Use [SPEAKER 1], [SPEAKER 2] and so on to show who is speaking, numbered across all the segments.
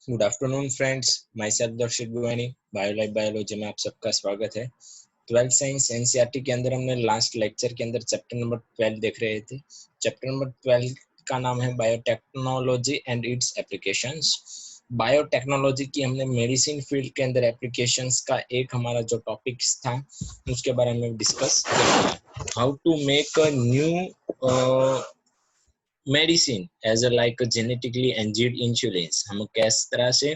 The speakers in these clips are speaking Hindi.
[SPEAKER 1] Good afternoon friends, my self दर्शित गुवानी, बायोलाइफ बायोलॉजी में आप सबका स्वागत है। 12th साइंस एनसीईआरटी के अंदर हमने लास्ट लेक्चर के अंदर चैप्टर नंबर 12 देख रहे थे। चैप्टर नंबर 12 का नाम है biotechnology and it's applications. Biotechnology की हमने मेडिसिन फील्ड के अंदर एप्लीकेशंस का एक हमारा जो टॉपिक्स था उसके बारे में डिस्कस किया। How to make a new medicine as a like genetically engineered insulin. हम किस तरह से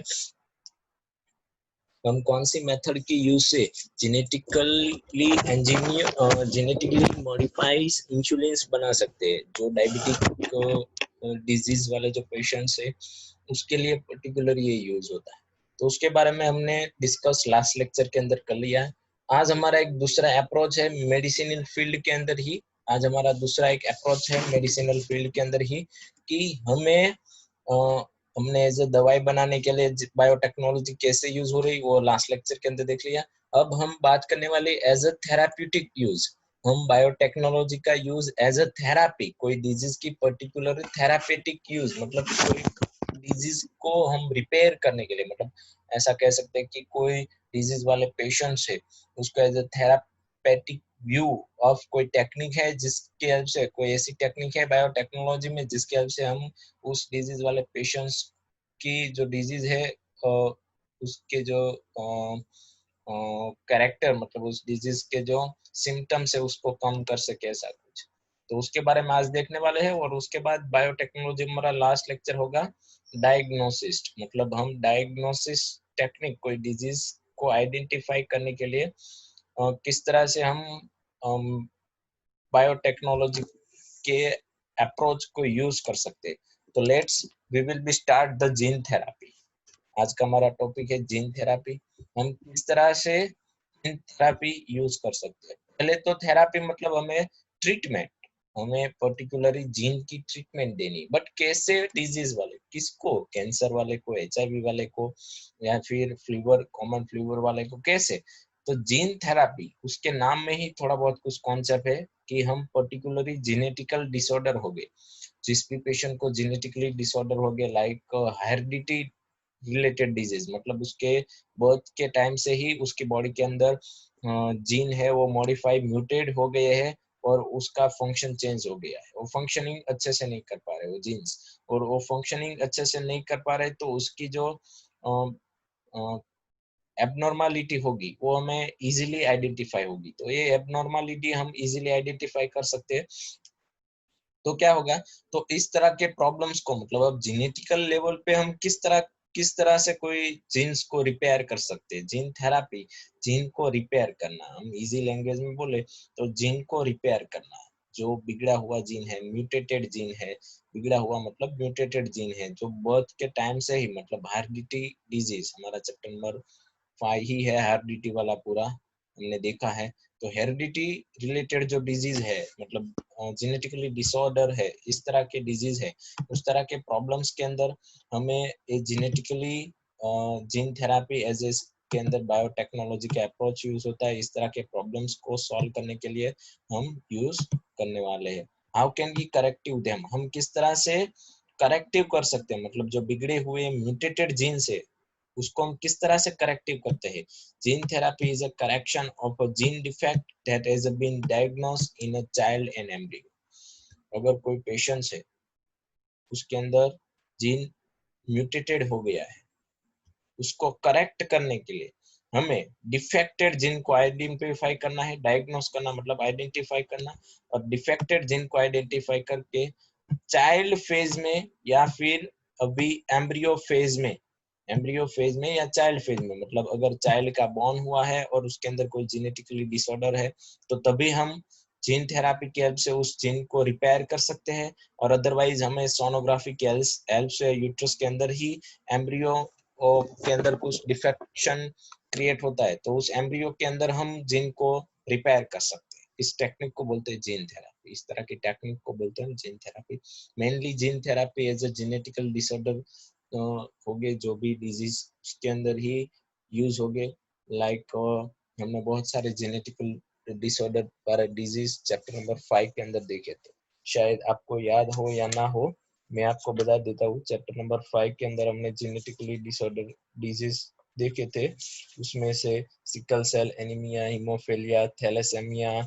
[SPEAKER 1] हम कौन सी मेथड की यूज से जेनेटिकली मॉडिफाइड इंसुलिन बना सकते हैं, जो डायबिटिक डिजीज वाले जो पेशेंट्स है उसके लिए पर्टिकुलर ये यूज होता है। तो उसके बारे में हमने डिस्कस लास्ट लेक्चर के अंदर कर लिया है। आज हमारा एक दूसरा अप्रोच है मेडिसिनल फील्ड के अंदर ही। आज हमारा दूसरा एक अप्रोच है मेडिसिनल फील्ड के अंदर ही कि हमने एज ए दवाई बनाने के लिए बायोटेक्नोलॉजी कैसे यूज हो रही, वो लास्ट लेक्चर के अंदर देख लिया। अब हम बात करने वाले एज अ थेराप्यूटिक यूज। हम बायोटेक्नोलॉजी का यूज एज अ थेरापी, कोई डिजीज की पर्टिकुलर थेरापेटिक यूज, मतलब कोई डिजीज को हम रिपेयर करने के लिए, मतलब ऐसा कह सकते हैं कि कोई डिजीज वाले पेशेंट्स है उसको as a therapeutic view of कोई टेक्निक है, जिसके हेल्प से कोई ऐसी टेक्निक है बायोटेक्नोलॉजी में जिसके हेल्प से हम उस डिजीज वाले पेशेंट्स की जो डिजीज है उसके जो कैरेक्टर, मतलब उस डिजीज के जो सिम्टम्स है उसको कम कर सके, ऐसा कुछ। तो उसके बारे में आज देखने वाले हैं। और उसके बाद बायोटेक्नोलॉजी में हमारा लास्ट लेक्चर होगा डायग्नोसिस, मतलब हम डायग्नोसिस टेक्निक, कोई डिजीज को आइडेंटिफाई करने के लिए किस तरह से हम बायोटेक्नोलॉजी के अप्रोच को यूज कर सकते हैं। तो let's we will be start the gene therapy. आज का हमारा टॉपिक है जीन थेरापी। हम किस तरह से जीन थेरापी यूज कर सकते हैं। पहले तो थेरापी मतलब हमें ट्रीटमेंट, हमें पर्टिकुलरली जीन की ट्रीटमेंट देनी, बट कैसे? डिजीज वाले, किसको? कैंसर वाले को, HIV वाले को, या फिर फीवर, कॉमन फीवर वाले को, कैसे? तो जीन थेरापी, उसके नाम में ही थोड़ा बहुत कुछ कॉन्सेप्ट है कि हम पर्टिकुलरली जेनेटिकल डिसऑर्डर हो गए, जिस भी पेशेंट को जेनेटिकली डिसऑर्डर हो गया, लाइक हेरिडिटी रिलेटेड डिजीज, मतलब उसके बर्थ के टाइम से ही उसकी बॉडी के अंदर जीन है वो मॉडिफाई म्यूटेड हो गए हैं और उसका फंक्शन चेंज हो गया है, वो फंक्शनिंग अच्छे से नहीं कर पा रहे वो जीन्स, और वो फंक्शनिंग अच्छे से नहीं कर पा रहे तो उसकी जो एबनॉर्मालिटी होगी वो हमें इजीली आइडेंटिफाई होगी। तो ये एबनॉर्मालिटी हम इजीली आइडेंटिफाई कर सकते हैं। तो क्या होगा, तो इस तरह के प्रॉब्लम्स को, मतलब अब जेनेटिकल लेवल पे हम किस तरह से कोई जीन्स को रिपेयर कर सकते हैं। जीन थेरापी, जीन को रिपेयर करना, हम इजी लैंग्वेज में बोले तो जीन को रिपेयर करना। जो बिगड़ा हुआ जीन है, म्यूटेटेड जीन है, बिगड़ा हुआ मतलब म्यूटेटेड जीन है, जो बर्थ के टाइम से ही, मतलब हेरिडिटी डिजीज, हमारा चैप्टर नंबर 5 ही है हेरिडिटी वाला पूरा, हमने देखा है। तो हेरिडिटी रिलेटेड जो डिजीज है, मतलब जेनेटिकली डिसऑर्डर है, इस तरह के डिजीज है, उस तरह के प्रॉब्लम्स के अंदर हमें genetically gene therapy as a के अंदर बायोटेक्नोलॉजी का अप्रोच यूज होता है। इस तरह के प्रॉब्लम्स को सॉल्व करने के लिए हम यूज करने वाले हैं। How can we corrective them, हम किस तरह से करेक्टिव कर सकते हैं, मतलब जो बिगड़े हुए म्यूटेटेड जीन्स है उसको हम किस तरह से करेक्टिव करते हैं। Gene therapy is a correction of a gene defect that has been diagnosed in a child and embryo. अगर कोई पेशेंट है उसके अंदर जीन म्यूटेटेड हो गया है, उसको करेक्ट करने के लिए हमें डिफेक्टेड जीन को आइडेंटिफाई करना है। डायग्नोस करना मतलब आइडेंटिफाई करना, और डिफेक्टेड जीन को आइडेंटिफाई करके चाइल्ड फेज में या फिर अभी एम्ब्रियो फेज में या चाइल्ड फेज में, मतलब अगर चाइल्ड का बॉर्न हुआ है और उसके अंदर कोई जेनेटिकली डिसऑर्डर है तो तभी हम जीन थेरापी की हेल्प से उस जीन को रिपेयर कर सकते हैं। और अदरवाइज हमें सोनोग्राफी की हेल्प से यूट्रस के अंदर ही एम्ब्रियो के अंदर कुछ डिफेक्शन क्रिएट होता है तो उस एम्ब्रियो के अंदर हम जीन को रिपेयर कर सकते हैं। इस टेक्निक को बोलते हैं जीन थेरापी। इस तरह की टेक्निक को बोलते हैं gene therapy. Mainly gene therapy as a genetical disorder हो गए, जो भी डिजीज उसके अंदर ही यूज हो गए, लाइक हमने बहुत सारे जेनेटिकल डिसऑर्डर वाले डिजीज चैप्टर नंबर 5 के अंदर देखे थे, शायद आपको याद हो या ना हो। मैं आपको बता देता हूँ, चैप्टर नंबर 5 के अंदर हमने जेनेटिकली डिसऑर्डर डिजीज देखे थे। उसमें से sickle cell anaemia, haemophilia, thalassaemia,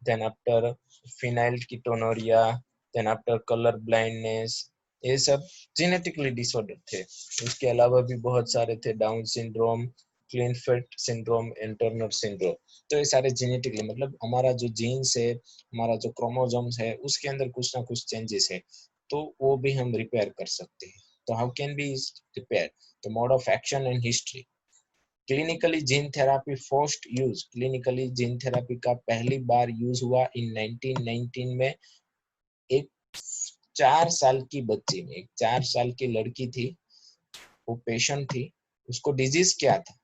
[SPEAKER 1] then after phenylketonuria, then after colour blindness, ये सब जेनेटिकली डिसऑर्डर थे। उसके अलावा भी बहुत सारे थे, Down syndrome, Klinefelter syndrome, Turner syndrome. तो ये सारे जेनेटिकली मतलब हमारा जो जीन्स है, हमारा जो क्रोमोसोम्स है, उसके अंदर कुछ ना कुछ चेंजेस है, तो वो भी हम रिपेयर कर सकते हैं। तो how can be repair? The mode of action and history. Clinically gene therapy first use, clinically gene therapy का पहली बार यूज हुआ इन 1919 में। एक 4 साल की बच्ची में, एक 4 साल की लड़की थी, वो पेशेंट थी, उसको डिजीज क्या था?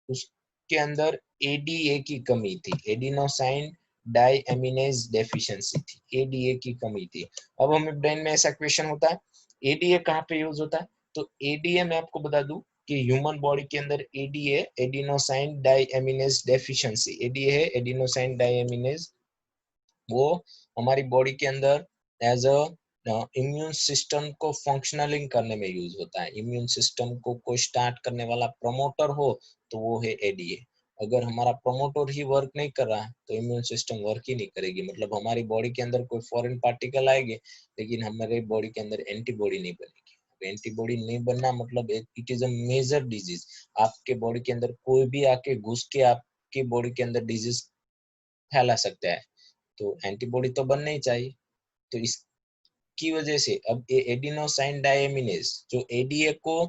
[SPEAKER 1] उसके अंदर एडीए की कमी थी, एडिनोसाइन डाइएमिनेज डेफिशिएंसी थी, एडीए की कमी थी। अब हमें ब्रेन में ऐसा क्वेश्चन होता है, एडीए कहाँ पे यूज होता है? तो एडीए मैं आपको बता दूं कि ह्यूमन बॉडी के अंदर एडीए, एडिनोसाइन डाइएमिनेज डेफिशिएंसी, एडीए है एडिनोसाइन डाइएमिनेज, वो हमारी बॉडी के अंदर एज अ इम्यून सिस्टम को फंक्शनलिंग करने में यूज होता है। इम्यून सिस्टम को कोई स्टार्ट करने वाला प्रमोटर हो तो वो है एडीए। अगर हमारा प्रमोटर ही वर्क नहीं कर रहा तो इम्यून सिस्टम वर्क ही नहीं करेगी। मतलब हमारी बॉडी के अंदर कोई फॉरेन पार्टिकल आएंगे लेकिन हमारे बॉडी के अंदर एंटीबॉडी नहीं बनेगी। एंटीबॉडी नहीं बनना मतलब it is a major disease. आपके बॉडी के अंदर कोई भी आके घुस के आपकी बॉडी के अंदर डिजीज फैला सकता है, तो एंटीबॉडी तो बनना ही चाहिए। तो इसकी वजह से अब एडिनोसाइन डायमिनेज जो एडीए को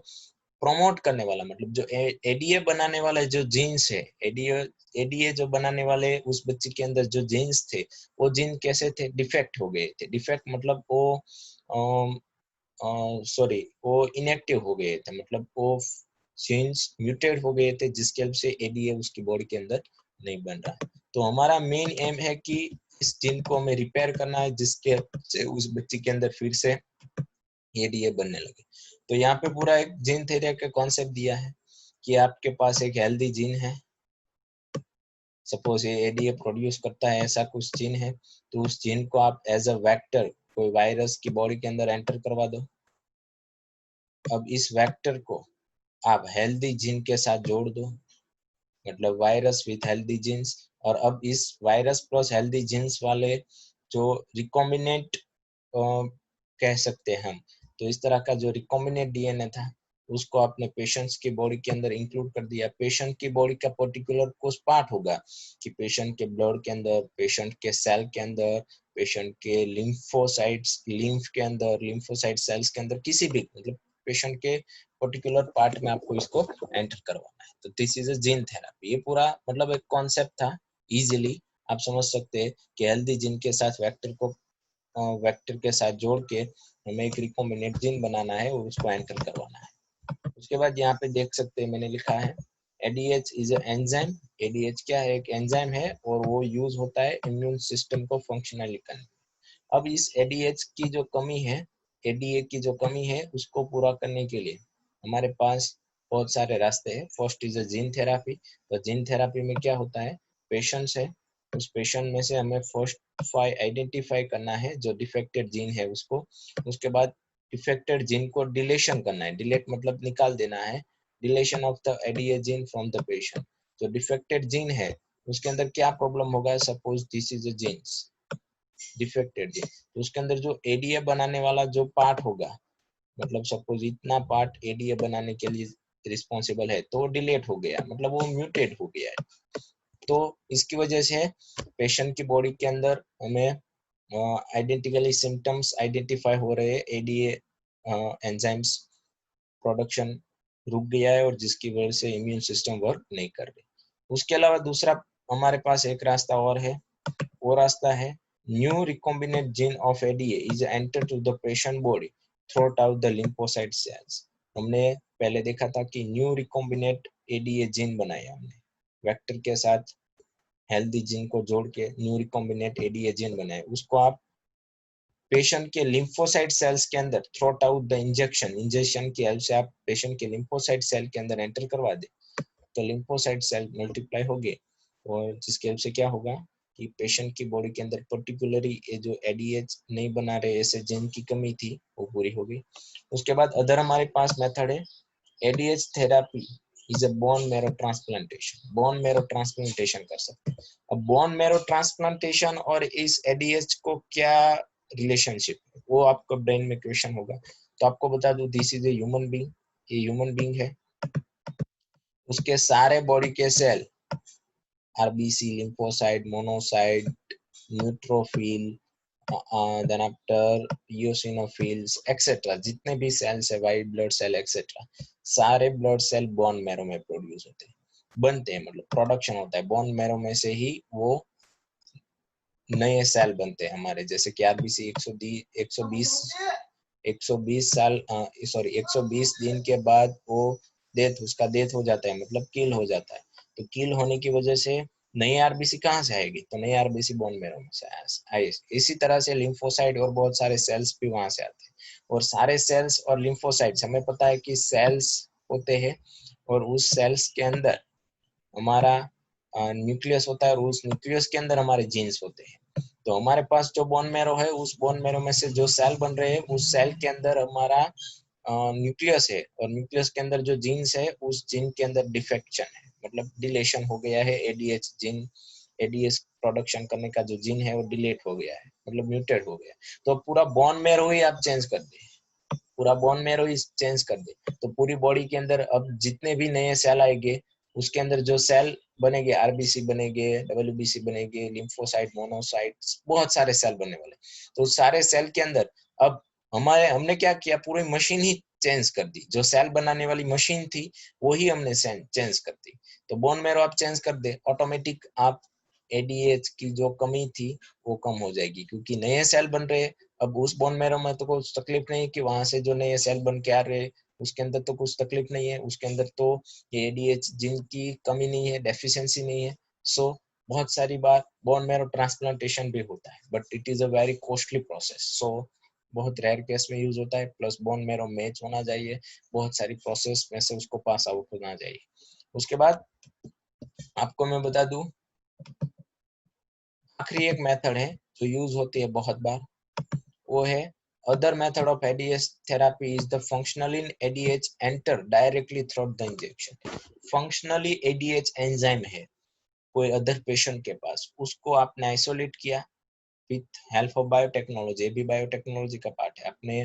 [SPEAKER 1] प्रमोट करने वाला, मतलब जो एडीए बनाने वाला जो जीन्स है, एडीए एडीए जो बनाने वाले उस बच्चे के अंदर जो जीन्स थे, वो जीन कैसे थे? डिफेक्ट हो गए थे। डिफेक्ट मतलब वो सॉरी वो इनएक्टिव हो गए थे, मतलब वो जीन्स म्यूटेट हो गए थे, जिसके वजह से एडीए उसकी बॉडी के अंदर नहीं बन रहा है। तो हमारा मेन एम है कि इस जीन को हमें रिपेयर करना है, जिसके से उस बच्चे के अंदर फिर से एडीए बनने लगे। तो यहाँ पे पूरा एक जीन थ्योरी का कॉन्सेप्ट दिया है कि आपके पास एक हेल्दी जीन है, सपोज ये एडीए प्रोड्यूस करता है, ऐसा कुछ जीन है, तो उस जीन को आप एज अ वेक्टर कोई वायरस की बॉडी के अंदर एंटर करवा दो। अब इस वेक्टर को आप हेल्दी जीन के साथ जोड़ दो, मतलब वायरस विथ हेल्दी जीन्स। और अब इस वायरस प्लस हेल्दी जीन्स वाले जो रिकॉम्बिनेंट कह सकते हैं हम, तो इस तरह का जो रिकॉम्बिनेंट डीएनए था उसको आपने पेशेंट्स की बॉडी के अंदर इंक्लूड कर दिया। पेशेंट की बॉडी का पर्टिकुलर कुछ पार्ट होगा कि पेशेंट के ब्लड के अंदर, पेशेंट के सेल के अंदर, पेशेंट के लिम्फोसाइट्स, लिम्फ के अंदर, लिम्फोसाइट सेल्स के अंदर, किसी भी मतलब पेशेंट के पर्टिकुलर पार्ट में आपको इसको एंटर करवाना है। तो this is a gene therapy. ये पूरा मतलब एक कॉन्सेप्ट था, इजीली आप समझ सकते हैं कि हेल्दी जीन के साथ वेक्टर के साथ जोड़ के हमें एक रिकॉम्बिनेंट जीन बनाना है और उसको एंटर करवाना है। उसके बाद यहाँ पे देख सकते हैं मैंने लिखा है ADH इज एंजाइम। ADH क्या है? एक एंजाइम है और वो यूज होता है इम्यून सिस्टम को फंक्शनली करने। अब इस ADH की जो कमी है, ADA की जो कमी है, उसको पूरा करने के लिए हमारे पास बहुत सारे रास्ते हैं। First is a gene therapy. तो जीन थेरापी में क्या होता है, पेशेंट्स है, उस पेशेंट में से हमें फर्स्ट आइडेंटिफाई करना है जो डिफेक्टेड जीन है उसको। उसके बाद डिफेक्टेड जीन को डिलेशन करना है। डिलेट मतलब निकाल देना है, deletion of the ADA gene from the patient. जो डिफेक्टेड जीन है उसके अंदर क्या प्रॉब्लम होगा, suppose this is a genes defected gene, तो उसके अंदर जो एडीए बनाने वाला जो पार्ट होगा, मतलब सपोज इतना पार्ट एडीए बनाने के लिए रिस्पॉन्सिबल है तो डिलीट हो गया, मतलब वो म्यूटेट हो गया है। तो इसकी वजह से पेशेंट की बॉडी के अंदर हमें आइडेंटिकली सिम्टम्स आइडेंटिफाई हो रहे हैं, एडीए एंजाइम्स प्रोडक्शन रुक गया है और जिसकी वजह से इम्यून सिस्टम वर्क नहीं कर रही। उसके अलावा दूसरा हमारे पास एक रास्ता और है, वो रास्ता है new recombinant gene of ADA is enter to the patient body throughout the lymphocyte cells. हमने पहले देखा था कि न्यू रिकॉम्बिनेंट एडीए जीन बनाया हमने, वेक्टर के साथ हेल्दी जीन को जोड़ के न्यू रिकॉम्बिनेंट एडीए जीन बनाया। उसको आप पेशेंट के लिम्फोसाइट सेल्स के अंदर थ्रू आउट द इंजेक्शन की हेल्प से आप पेशेंट के लिम्फोसाइट सेल के अंदर एंटर करवा दे, तो लिम्फोसाइट सेल मल्टीप्लाई होंगे और जिसकी हेल्प से क्या होगा कि पेशेंट की बॉडी के अंदर पर्टिकुलरली ये जो एडीएच नहीं बना रहे ऐसे जीन की कमी थी वो पूरी हो गई। उसके बाद अदर हमारे पास मेथड है ADH therapy is a bone marrow transplantation. Bone marrow transplantation कर सकते हैं। अब बोन मैरो ट्रांसप्लांटेशन और इस एडीएच को क्या रिलेशनशिप है वो आपका ब्रेन में क्वेश्चन होगा। तो आपको बता दूं this is a human being, ये ह्यूमन बीइंग है, उसके सारे बॉडी के cell RBC, lymphocyte, monocyte, neutrophil, then after eosinophils etcetera, जितने भी सेल्स है व्हाइट ब्लड सेल एक्सेट्रा, सारे ब्लड सेल बोन मैरो में प्रोड्यूस होते हैं, बनते हैं, मतलब प्रोडक्शन होता है बोन मैरो में से ही वो नए सेल बनते हैं हमारे। जैसे कि आरबीसी 120 साल सॉरी 120 दिन के बाद वो उसका डेथ हो जाता है, मतलब किल हो जाता है। तो किल होने की वजह से नई आरबीसी कहाँ से आएगी? तो नई आरबीसी बोन मैरो में से आए। इसी तरह से लिम्फोसाइट और बहुत सारे सेल्स भी वहां से आते हैं। और सारे सेल्स और लिम्फोसाइट्स, हमें पता है कि सेल्स होते हैं और उस सेल्स के अंदर हमारा न्यूक्लियस होता है और उस न्यूक्लियस के अंदर हमारे जीन्स होते हैं। तो हमारे पास जो बोन मैरो है उस बोन मैरो में से जो सेल बन रहे हैं उस सेल के अंदर हमारा न्यूक्लियस है और न्यूक्लियस के अंदर जो जीन्स है उस जीन के अंदर डिफेक्शन है, मतलब डिलेशन हो गया है। एडीएच जीन, एडीएच प्रोडक्शन करने का जो जीन है वो डिलेट हो गया है, मतलब म्यूटेट हो गया। तो पूरा बोन मैरो ही आप चेंज कर दे, पूरा बोन मैरो ही चेंज कर दे, तो पूरी बॉडी के अंदर अब जितने भी नए सेल आएंगे उसके अंदर जो सेल बनेंगे, आरबीसी बनेंगे, डब्ल्यूबीसी बनेंगे, लिम्फोसाइट, मोनोसाइट, बहुत सारे सेल बनने वाले। तो सारे सेल के अंदर अब हमने क्या किया, पूरी मशीन ही चेंज कर दी। जो सेल बनाने वाली मशीन थी वो ही हमने चेंज कर दी। तो बोन मैरो आप चेंज कर दे, ऑटोमेटिक आप एडीएच की जो कमी थी वो कम हो जाएगी, क्योंकि नए सेल बन रहे। अब उस बोन मैरो में तो कुछ तकलीफ नहीं कि वहां से जो नए सेल बन के आ रहे, उसके अंदर तो कुछ तकलीफ नहीं है, उसके अंदर तो ये एडीएच जिन की कमी नहीं है, डेफिशिएंसी नहीं है। सो बहुत सारी बार बोन मैरो ट्रांसप्लांटेशन भी होता है, but it is a very costly process. So बहुत रेयर केस में यूज होता है, प्लस बोन मैरो मैच होना चाहिए, बहुत सारी प्रोसेस में से उसको पास आउट होना चाहिए। उसके बाद आपको मैं बता दूं आखिरी एक मेथड है जो यूज होती है बहुत बार, वो है other method of ADH therapy is the functionally ADH enter directly through the injection। functionally ADH enzyme है कोई अदर पेशेंट के पास, उसको आपने आइसोलेट किया विथ हेल्प ऑफ बायोटेक्नोलॉजी। ये भी बायोटेक्नोलॉजी का पार्ट है। आपने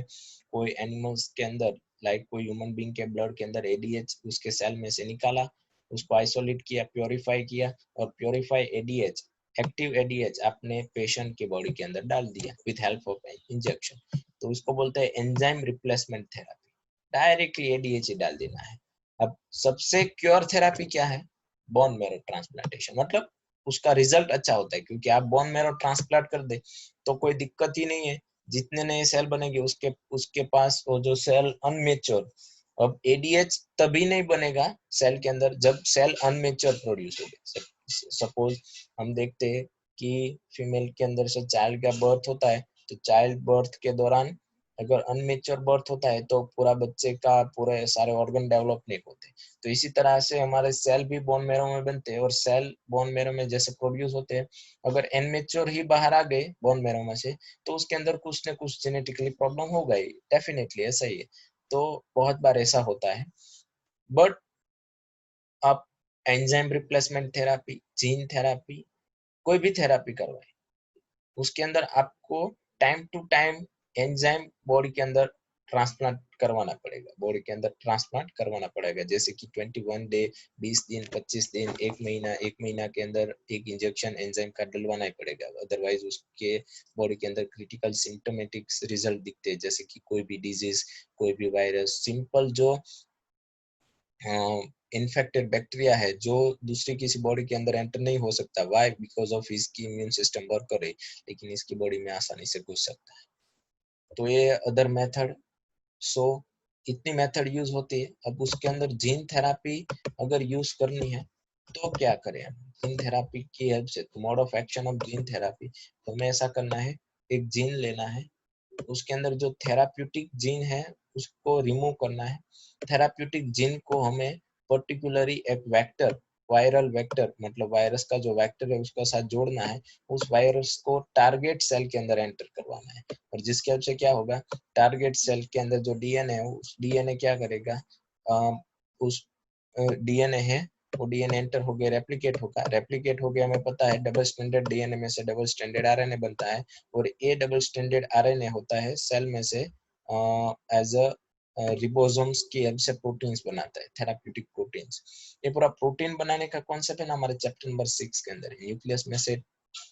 [SPEAKER 1] कोई एनिमल्स के अंदर लाइक कोई ह्यूमन बीइंग के ब्लड के अंदर एडीएच उसके सेल में से निकाला, उसको आइसोलेट किया, प्योरीफाई किया, और प्योरीफाई एडीएच, एक्टिव एडीएच आपने पेशेंट के बॉडी के अंदर डाल दिया विथ हेल्प ऑफ इंजेक्शन। तो उसको बोलते हैं enzyme replacement therapy. Directly ADH ही डाल देना है। अब सबसे क्योर थेरापी क्या है? Bone marrow transplantation. मतलब उसका रिजल्ट अच्छा होता है, क्योंकि आप बोन मैरो ट्रांसप्लांट कर दे तो कोई दिक्कत ही नहीं है। जितने नए सेल बनेंगे उसके उसके पास वो जो सेल अनमेच्योर, अब एडीएच तभी नहीं बनेगा सेल के अंदर जब सेल अनमेच्योर प्रोड्यूस होगा। सपोज हम देखते हैं कि फीमेल के अंदर से चाइल्ड का बर्थ होता है, तो चाइल्ड बर्थ के दौरान अगर अनमेच्योर बर्थ होता है तो पूरा बच्चे का पूरे सारे ऑर्गन डेवलप नहीं होते। तो इसी तरह से हमारे सेल भी बोन मैरो में बनते हैं, और सेल बोन मैरो में जैसे प्रोड्यूस होते हैं, अगर इनमेच्योर ही बाहर आ गए बोन मैरो में से तो उसके अंदर कुछ न कुछ जेनेटिकली प्रॉब्लम होगा ही, डेफिनेटली ऐसा ही है। तो बहुत बार ऐसा होता है। बट आप enzyme replacement therapy, gene therapy, कोई भी थेरापी करवाए, उसके अंदर आपको time to time enzyme body के अंदर ट्रांसप्लांट करवाना पड़ेगा, बॉडी के अंदर ट्रांसप्लांट करवाना पड़ेगा। जैसे कि 21 डे, 20 दिन, 25 दिन, एक महीना के अंदर एक इंजेक्शन एंजाइम का डलवाना ही पड़ेगा, अदरवाइज उसके बॉडी के अंदर क्रिटिकल सिम्टोमेटिक रिजल्ट दिखते हैं, जैसे कि कोई भी डिजीज, कोई भी वायरस, सिंपल जो इन्फेक्टेड बैक्टीरिया है जो दूसरी किसी बॉडी के अंदर एंटर नहीं हो सकता। व्हाई? बिकॉज ऑफ इसकी इम्यून सिस्टम वर्क करे, लेकिन इसकी बॉडी में आसानी से घुस सकता है। तो ये अदर मेथड। सो इतनी मेथड यूज होती है। अब उसके अंदर जीन थेरापी अगर यूज करनी है तो क्या करें हम? जीन थेरापी की हेल्प से, mode of action of gene therapy, तो हमें ऐसा करना है, एक जीन लेना है, उसके अंदर जो थेराप्यूटिक जीन है उसको रिमूव करना है। थेराप्यूटिक जीन को हमें पर्टिकुलरली एक वेक्टर वायरल वेक्टर मतलब वायरस का जो वेक्टर है उसका साथ जोड़ना है, उस वायरस को टारगेट सेल के अंदर एंटर करवाना है। और जिसके वजह से क्या होगा, टारगेट सेल के अंदर जो डीएनए है उस डीएनए क्या करेगा, उस डीएनए है वो डीएनए एंटर हो गया, रेप्लिकेट हो गया, हमें पता है डबल स्टैंडर्ड डीएनए में से डबल स्टैंडर्ड आरएनए बनता है, और ये डबल स्टैंडर्ड आरएनए होता है सेल में से एज अ रिबोसोम्स की हेल्प से प्रोटीन्स बनाता है, थेराप्यूटिक प्रोटीन्स। ये पूरा प्रोटीन बनाने का कॉन्सेप्ट है ना हमारे चैप्टर नंबर 6 के अंदर। न्यूक्लियस में से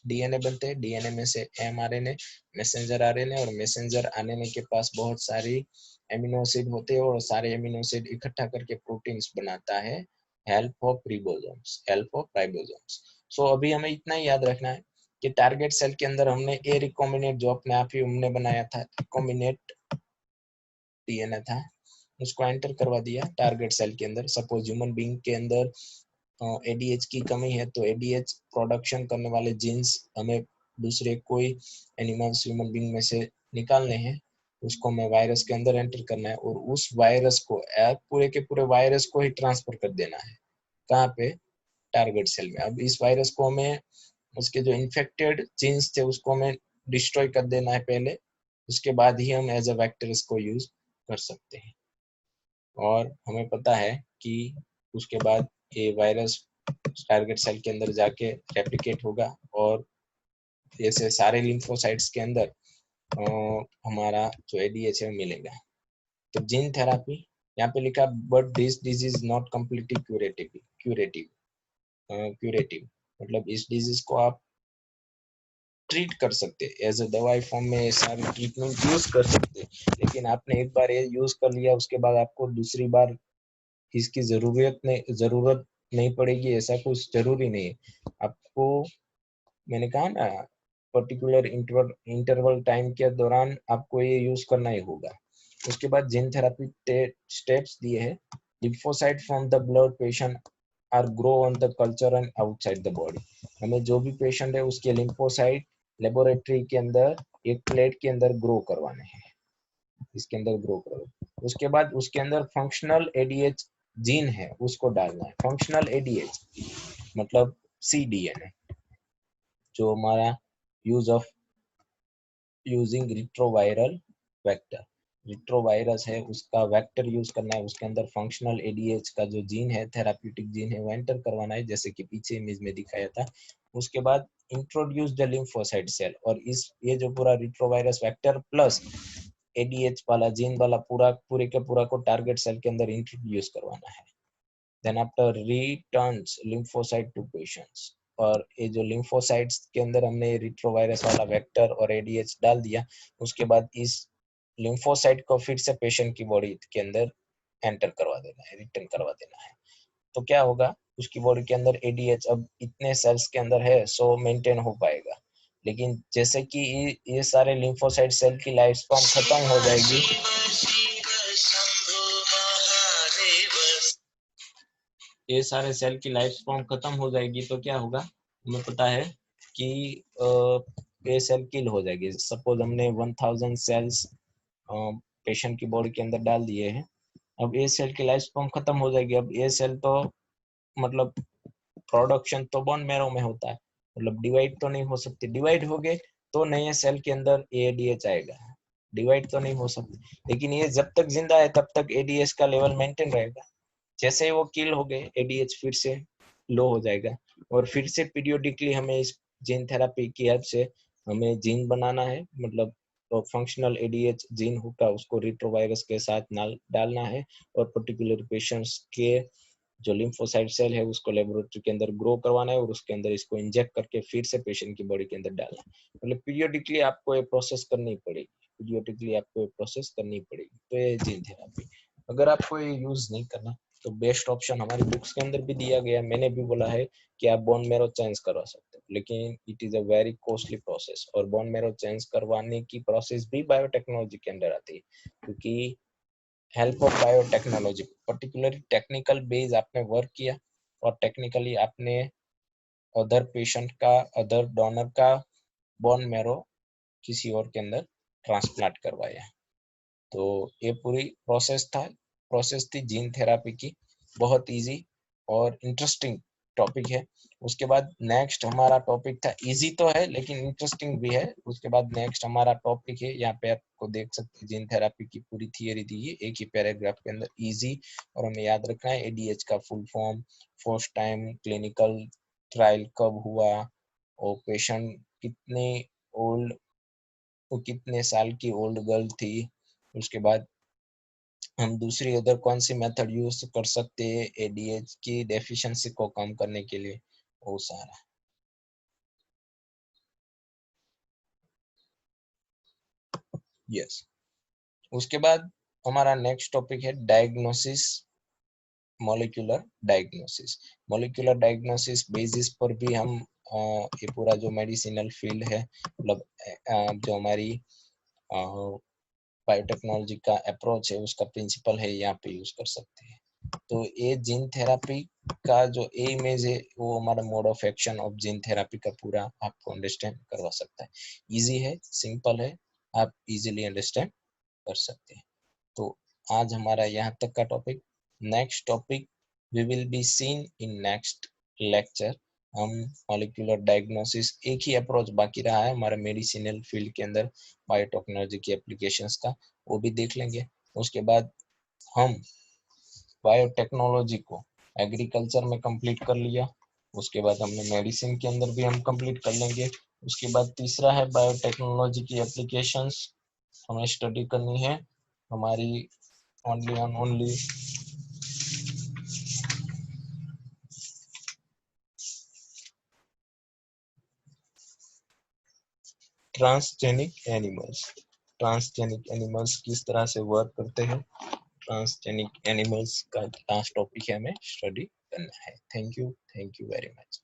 [SPEAKER 1] डीएनए बनते हैं, डीएनए में से एमआरएनए, मैसेंजर आरएनए, और मैसेंजर आरएनए के पास बहुत सारी एमिनो एसिड होते हैं, और सारे एमिनो एसिड इकट्ठा करके प्रोटीन्स बनाता है, हेल्प ऑफ राइबोसोम्स। सो अभी हमें इतना ही याद रखना है कि टारगेट सेल के अंदर हमने ए रिकॉम्बिनेट जो अपने आप ही हमने बनाया था, रिकॉम्बिनेट डीएनए था, उसको एंटर करवा दिया टारगेट सेल के अंदर। सपोज ह्यूमन बीइंग के अंदर एडीएच की कमी है, तो एडीएच प्रोडक्शन करने वाले जीन्स हमें दूसरे कोई एनिमल्स ह्यूमन बीइंग में से निकालने हैं, उसको हमें वायरस के अंदर एंटर करना है, और उस वायरस को पूरे के पूरे वायरस को ही ट्रांसफर कर देना है। कहाँ पे, टारगेट सेल में। अब इस वायरस को हमें उसके जो इन्फेक्टेड जीन्स थे उसको हमें डिस्ट्रॉय कर देना है पहले, उसके बाद ही हम एज अ वेक्टर इसको यूज कर सकते हैं। और हमें पता है कि उसके बाद ये वायरस टारगेट सेल के अंदर जाके रेप्लिकेट होगा, और जैसे सारे लिम्फोसाइट्स के अंदर हमारा जो एडीएच है मिलेगा। तो जीन थेरापी यहाँ पे लिखा, but this disease not completely curative मतलब इस डिजीज को आप ट्रीट कर सकते हैं, एज अ दवाई फॉर्म में सारी ट्रीटमेंट यूज कर सकते हैं, लेकिन आपने एक बार ये यूज कर लिया उसके बाद आपको दूसरी बार इसकी जरूरत नहीं पड़ेगी, ऐसा कुछ जरूरी नहीं है। आपको मैंने कहा ना पर्टिकुलर इंटरवल टाइम के दौरान आपको ये यूज करना ही होगा। उसके बाद जीन थेरापी स्टेप्स दिए हैं। Lymphocyte from the blood patient are grow on the culture and outside the body. हमें जो भी पेशेंट है उसके लिम्फोसाइट लेबोरेटरी के अंदर एक प्लेट के अंदर ग्रो करवाने हैं, इसके अंदर ग्रो करो। उसके बाद उसके अंदर फंक्शनल एडीएच जीन है उसको डालना है। फंक्शनल एडीएच मतलब सीडीएनए, जो हमारा use of using retroviral vector, retrovirus है उसका वेक्टर यूज करना है, उसके अंदर फंक्शनल एडीएच का जो जीन है, थेराप्यूटिक जीन है, वो एंटर करवाना है, जैसे कि पीछे इमेज में दिखाया था। उसके बाद इंट्रोड्यूस द लिम्फोसाइट सेल, और इस ये जो पूरा रिट्रोवायरस वेक्टर प्लस एडीएच वाला जीन वाला पूरे के पूरा को टारगेट सेल के अंदर इंट्रोड्यूस करवाना है। Then after returns lymphocyte to patients, और ये जो लिम्फोसाइट्स के अंदर हमने रिट्रोवायरस वाला वेक्टर और एडीएच डाल दिया, उसके बाद इस लिम्फोसाइट को फिर से पेशेंट की बॉडी के अंदर एंटर करवा देना है, रिटर्न करवा देना है। तो क्या होगा, उसकी बॉडी के अंदर एडीएच अब इतने सेल्स के अंदर है, सो मेंटेन हो पाएगा। लेकिन जैसे कि ये सारे लिम्फोसाइट सेल की लाइफ स्पैन खत्म हो जाएगी, ये सारे सेल की लाइफ स्पैन खत्म हो जाएगी, तो क्या होगा, हमें पता है कि ये सेल किल हो जाएगी। सपोज हमने 1000 सेल्स पेशेंट की बॉडी के अंदर डाल दिए हैं, अब ये सेल की लाइफ स्पैन खत्म हो जाएगी। अब ये सेल तो मतलब प्रोडक्शन तो बोन मैरो में होता है, मतलब डिवाइड तो नहीं हो सकती, डिवाइड हो गए तो नए सेल के अंदर एडीएच आएगा, डिवाइड तो नहीं हो सकती। लेकिन ये जब तक जिंदा है तब तक एडीएच का लेवल मेंटेन रहेगा, जैसे ही वो किल हो गए एडीएच फिर से लो हो जाएगा। और फिर से पीरियोडिकली हमें इस जीन थेरापी की हेल्प से हमें जीन बनाना है, मतलब तो फंक्शनल एडीएच जीन होगा उसको रिट्रोवायरस के साथ डालना है, और पर्टिकुलर पेशेंट्स के जो लिम्फोसाइट सेल है उसको लेबोरेटरी के अंदर ग्रो करवाना है, और उसके अंदर इसको इंजेक्ट करके फिर से पेशेंट की बॉडी के अंदर डालना है। मतलब पीरियोडिकली आपको ये प्रोसेस करनी पड़ेगी, पीरियोडिकली आपको ये प्रोसेस करनी पड़ेगी। तो ये जीन थेरापी, अगर आपको ये यूज नहीं करना तो बेस्ट ऑप्शन हमारी बुक्स के अंदर भी दिया गया, मैंने भी बोला है कि आप बोन मैरो चेंज करवा सकते हो, लेकिन it is a very costly process, और बोन मैरो चेंज करवाने की प्रोसेस भी बायोटेक्नोलॉजी के अंदर आती है, क्योंकि help of biotechnology particularly technical base आपने वर्क किया, और टेक्निकली आपने अदर पेशेंट का, अदर डोनर का बोन मैरो किसी और के अंदर ट्रांसप्लांट करवाया। तो ये पूरी प्रोसेस थी जीन थेरापी की, बहुत इजी और इंटरेस्टिंग टॉपिक है। उसके बाद नेक्स्ट हमारा टॉपिक था, इजी तो है लेकिन इंटरेस्टिंग भी है। उसके बाद नेक्स्ट हमारा टॉपिक है, यहाँ पे आपको देख सकते हैं जीन थेरापी की पूरी थियरी दी है एक ही पैराग्राफ के अंदर, इजी। और हमें याद रखना है एडीएच का full form, first time clinical trial कब हुआ, और पेशेंट कितने ओल्ड, वो कितने साल की ओल्ड गर्ल थी। उसके बाद हम दूसरी अदर कौन सी मेथड यूज कर सकते हैं एडीएच की डेफिशिएंसी को कम करने के लिए, वो सारा। यस। उसके बाद हमारा नेक्स्ट टॉपिक है diagnosis, molecular diagnosis. Molecular diagnosis basis पर भी हम ये पूरा जो मेडिसिनल फील्ड है, मतलब जो हमारी बायोटेक्नोलॉजी का अप्रोच है उसका प्रिंसिपल है, यहाँ पे यूज कर सकते हैं। तो ये जीन थेरापी का जो इमेज है वो हमारा mode of action of gene therapy का पूरा आपको अंडरस्टैंड करवा सकता है। इजी है, सिंपल है, आप इजीली अंडरस्टैंड कर सकते हैं। तो आज हमारा यहाँ तक का topic. Next topic we will be seen in next lecture. हम मॉलिक्यूलर डायग्नोसिस, एक ही अप्रोच बाकी रहा है हमारे मेडिसिनल फील्ड के अंदर बायोटेक्नोलॉजी की एप्लीकेशंस का, वो भी देख लेंगे। उसके बाद हम बायोटेक्नोलॉजी को एग्रीकल्चर में कंप्लीट कर लिया, उसके बाद हमने मेडिसिन के अंदर भी हम कंप्लीट कर लेंगे। उसके बाद तीसरा है बायोटेक्नोलॉजी की एप्लीकेशंस, हमें स्टडी करनी है हमारी only on only transgenic animals. Transgenic animals किस तरह से वर्क करते हैं, ट्रांसजेनिक एनिमल्स का लास्ट टॉपिक है हमें स्टडी करना है। Thank you very much.